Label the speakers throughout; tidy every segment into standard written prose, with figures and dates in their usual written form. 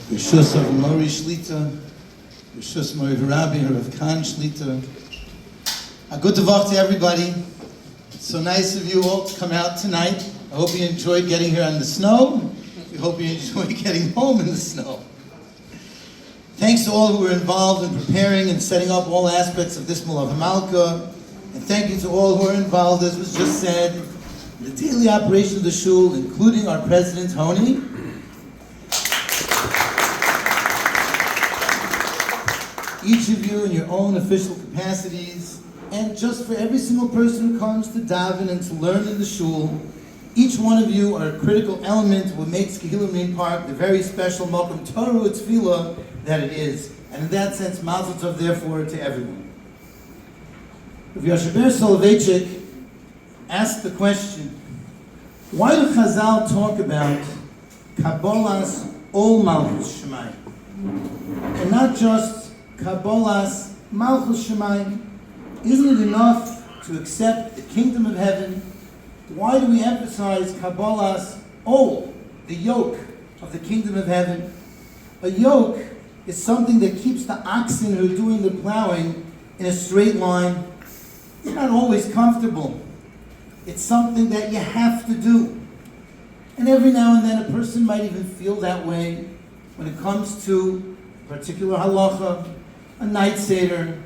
Speaker 1: Rishus of Mori Shlita, Rishus Mori Rabbi, Rav Khan Shlita. A good Tavach to everybody. It's so nice of you all to come out tonight. I hope you enjoyed getting here on the snow. We hope you enjoyed getting home in the snow. Thanks to all who were involved in preparing and setting up all aspects of this Melave Malka. And thank you to all who are involved, as was just said, in the daily operation of the shul, including our president, Tony. Each of you in your own official capacities, and just for every single person who comes to daven and to learn in the shul, each one of you are a critical element of what makes Kehillah Main Park the very special Malkum Torah Tefillah that it is. And in that sense, Mazel Tov, therefore, to everyone. Rabbi Soloveitchik asked the question, why do Chazal talk about Kabbalah's Ol Malchus Shemayim, and not just Kabbalah's Malchus Shemayim? Isn't it enough to accept the kingdom of heaven? Why do we emphasize Kabbalah's Ol, the yoke of the kingdom of heaven? A yoke is something that keeps the oxen who are doing the plowing in a straight line. It's not always comfortable. It's something that you have to do. And every now and then a person might even feel that way when it comes to a particular halacha, a night seder,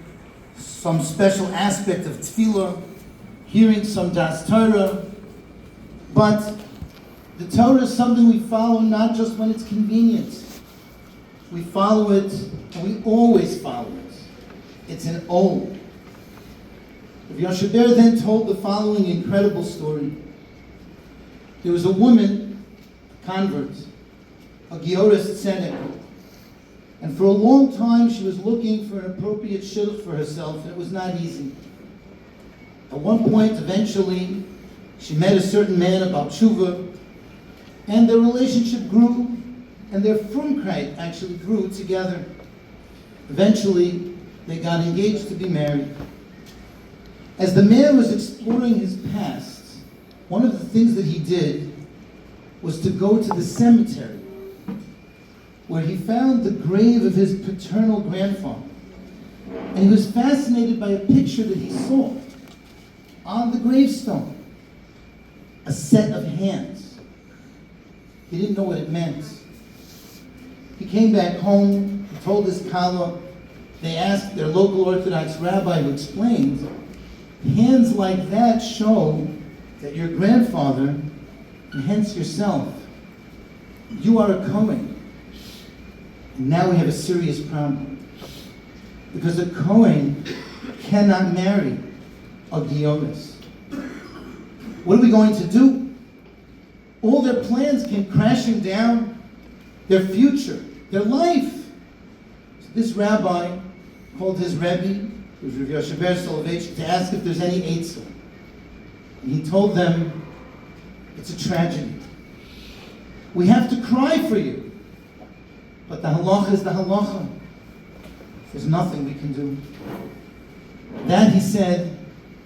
Speaker 1: some special aspect of tefillah, hearing some das Torah. But the Torah is something we follow not just when it's convenient. We follow it, and we always follow it. It's an old. Rabbi Yosheber then told the following incredible story. There was a woman, a convert, a Gioris Tzedek, and for a long time she was looking for an appropriate shidduch for herself, and it was not easy. At one point, eventually, she met a certain man about tshuva, and their relationship grew, and their frumkeit actually grew together. Eventually, they got engaged to be married. As the man was exploring his past, one of the things that he did was to go to the cemetery, where he found the grave of his paternal grandfather. And he was fascinated by a picture that he saw on the gravestone. A set of hands. He didn't know what it meant. He came back home, he told his kala. They asked their local Orthodox rabbi, who explained, hands like that show that your grandfather, and hence yourself, you are a Kohen. And now we have a serious problem. Because a Kohen cannot marry a Gionis. What are we going to do? All their plans came crashing down. Their future, their life. So this rabbi called his Rabbi, who was Rabbi Yosheber Soloveitchik, to ask if there's any eitzah. And he told them, it's a tragedy. We have to cry for you. But the halacha is the halacha. There's nothing we can do. That, he said,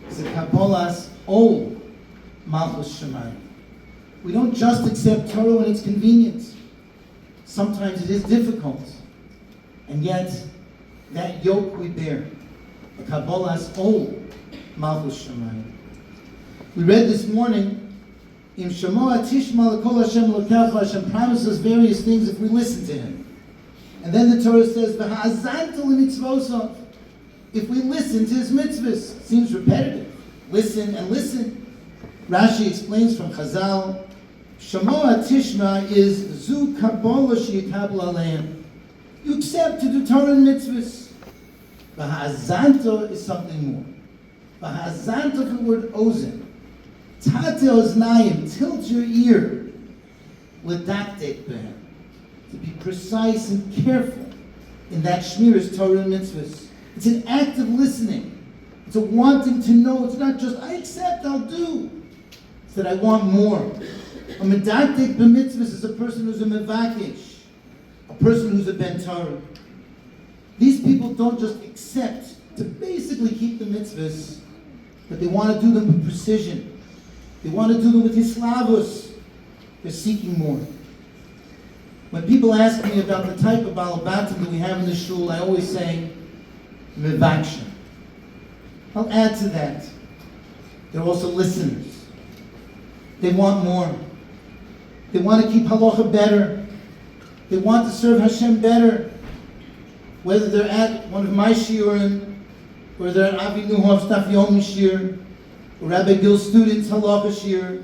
Speaker 1: is a Kabbalah's Ol Malchus Shemayim. We don't just accept Torah when it's convenient. Sometimes it is difficult. And yet, that yoke we bear, the Kabbalah's Ol Malchus Shemayim. We read this morning, Im Shamoa Tishma L'Kol Hashem L'Kecha, Hashem promises various things if we listen to Him. And then the Torah says, V'ha'azantu l'mitzvosov, if we listen to His mitzvahs. Seems repetitive. Listen and listen. Rashi explains from Chazal, Shamoa Tishma is Zu Kabbalah Sheyikabel Aleim. You accept to do Torah and mitzvahs. V'ha'azantu is something more. V'ha'azantu from the word ozen. Tate oznayim, tilt your ear. L'daktek behem, to be precise and careful in that shmiras Torah and mitzvahs. It's an act of listening. It's a wanting to know. It's not just, I accept, I'll do. It's that I want more. A medaktek b'mitzvahs is a person who's a mevakesh, a person who's a ben Torah. These people don't just accept to basically keep the mitzvahs, but they want to do them with precision. They want to do them with hislavus. They're seeking more. When people ask me about the type of balabatim that we have in the shul, I always say, mevakshin. I'll add to that. They're also listeners. They want more. They want to keep halacha better. They want to serve Hashem better. Whether they're at one of my shiurim, or they're at Avi Nuhov's Daf Yomi shir, or Rabbi Gil's students' halacha shir,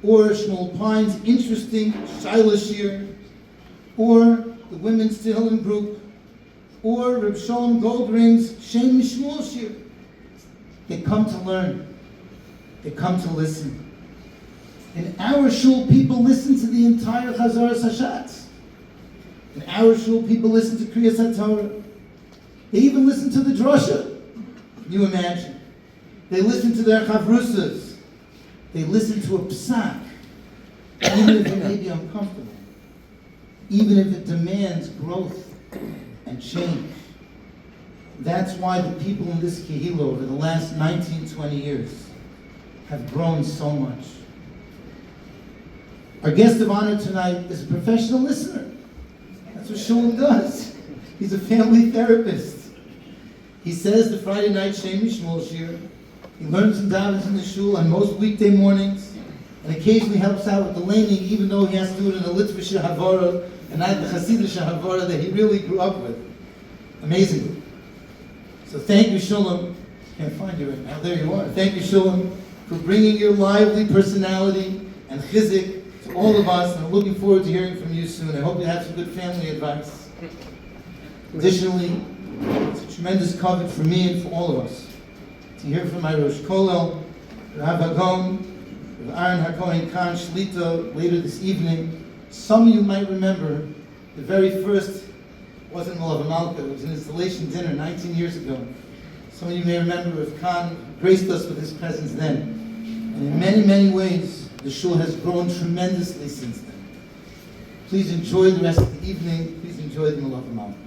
Speaker 1: or Shmuel Pine's interesting Shaila shir, or the women's Tehillim group, or Reb Sholem Goldring's Shem Mishmuel shir. They come to learn. They come to listen. In our shul, people listen to the entire Chazaras Hashatz. In our shul, people listen to Kriyas HaTorah. They even listen to the drasha. Can you imagine? They listen to their chavrusas. They listen to a psak, even if it may be uncomfortable, even if it demands growth and change. That's why the people in this kehillah over the last 19, 20 years have grown so much. Our guest of honor tonight is a professional listener. That's what Shulam does. He's a family therapist. He says the Friday night Shem Mishmuel shir. He learns and davens in the shul on most weekday mornings, and occasionally helps out with the laning, even though he has to do it in a Litvish Havara and not the Hasidish Havara that he really grew up with. Amazingly. So thank you, Shulam. Can't find you right now. There you are. Thank you, Shulam, for bringing your lively personality and chizik to all of us, and I'm looking forward to hearing from you soon. I hope you have some good family advice. Additionally, it's a tremendous covet for me and for all of us to hear from my Rosh Kolel, Rav Hagon, Rav Aaron HaKohen Khan Shlita later this evening. Some of you might remember the very first, wasn't Melave Malka, it was an installation dinner 19 years ago. Some of you may remember Rav Khan graced us with his presence then. And in many, many ways, the shul has grown tremendously since then. Please enjoy the rest of the evening. Please enjoy the Melave Malka.